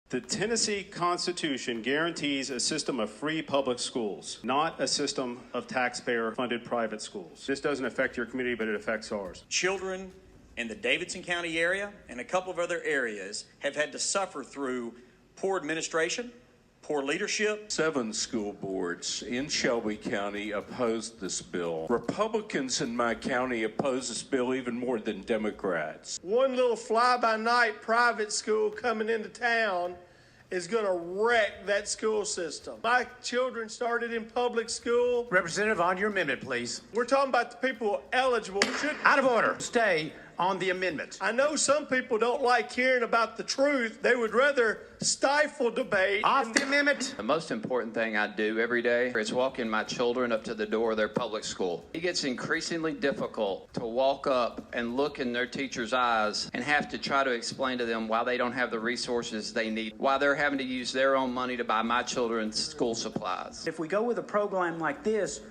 The Tennessee Constitution guarantees a system of free public schools, not a system of taxpayer-funded private schools. This doesn't affect your community, but it affects ours. Children in the Davidson County area and a couple of other areas have had to suffer through poor administration, poor leadership. 7 school boards in Shelby County opposed this bill. Republicans in my county oppose this bill even more than Democrats. One little fly-by-night private school coming into town is going to wreck that school system. My children started in public school. Representative, on your amendment, please. We're talking about the people who are eligible. Out of order. Stay on the amendment. I know some people don't like hearing about the truth. They would rather stifle debate. Off the amendment. The most important thing I do every day is walking my children up to the door of their public school. It gets increasingly difficult to walk up and look in their teacher's eyes and have to try to explain to them why they don't have the resources they need, why they're having to use their own money to buy my children's school supplies. If we go with a program like this,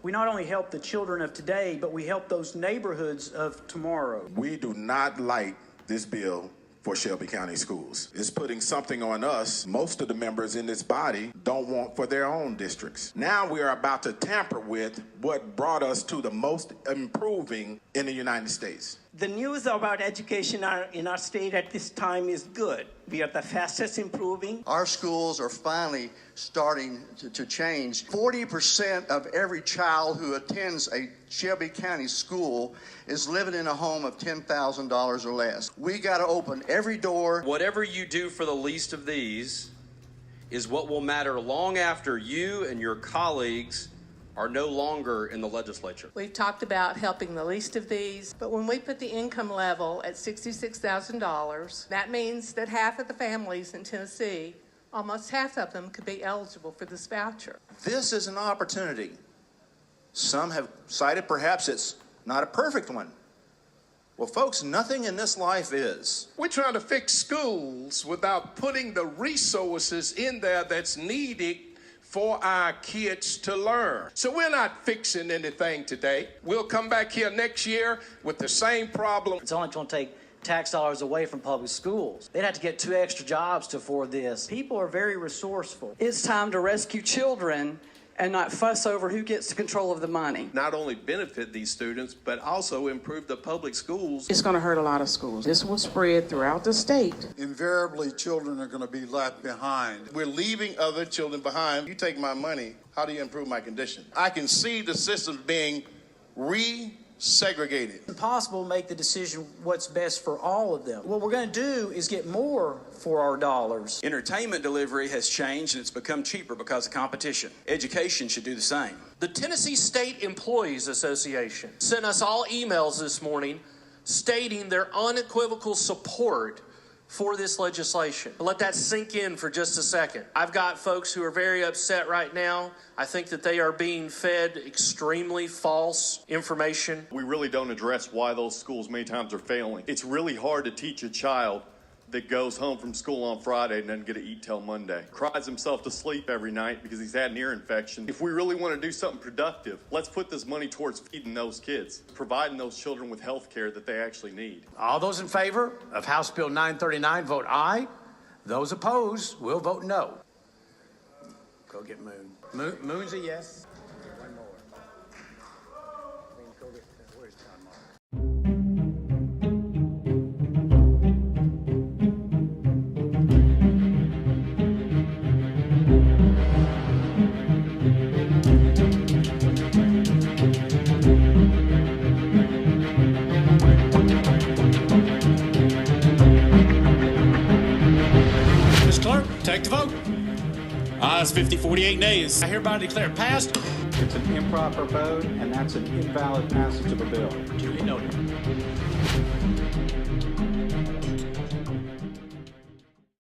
we not only help the children of today, but we help those neighborhoods of tomorrow. We do not like this bill for Shelby County schools. It's putting something on us most of the members in this body don't want for their own districts. Now we are about to tamper with what brought us to the most improving in the United States. The news about education in our state at this time is good. We are the fastest improving. Our schools are finally starting to change. 40% of every child who attends a Shelby County school is living in a home of $10,000 or less. We got to open every door. Whatever you do for the least of these is what will matter long after you and your colleagues are no longer in the legislature. We've talked about helping the least of these, but when we put the income level at $66,000, that means that half of the families in Tennessee, almost half of them, could be eligible for this voucher. This is an opportunity. Some have cited perhaps it's not a perfect one. Well, folks, nothing in this life is. We're trying to fix schools without putting the resources in there that's needed for our kids to learn. So we're not fixing anything today. We'll come back here next year with the same problem. It's only going to take tax dollars away from public schools. They'd have to get 2 extra jobs to afford this. People are very resourceful. It's time to rescue children and not fuss over who gets control of the money. Not only benefit these students, but also improve the public schools. It's going to hurt a lot of schools. This will spread throughout the state. Invariably, children are going to be left behind. We're leaving other children behind. You take my money, how do you improve my condition? I can see the system being segregated. It's impossible to make the decision what's best for all of them. What we're going to do is get more for our dollars. Entertainment delivery has changed and it's become cheaper because of competition. Education should do the same. The Tennessee State Employees Association sent us all emails this morning stating their unequivocal support for this legislation. Let that sink in for just a second. I've got folks who are very upset right now. I think that they are being fed extremely false information. We really don't address why those schools many times are failing. It's really hard to teach a child that goes home from school on Friday and doesn't get to eat till Monday. Cries himself to sleep every night because he's had an ear infection. If we really want to do something productive, let's put this money towards feeding those kids, providing those children with health care that they actually need. All those in favor of House Bill 939 vote aye. Those opposed will vote no. Go get Moon. Moon's a yes. One more. Go get, where's John Mark? Take the vote. Ayes 50, 48 nays. I hereby declare it passed. It's an improper vote, and that's an invalid passage of a bill. Duly noted.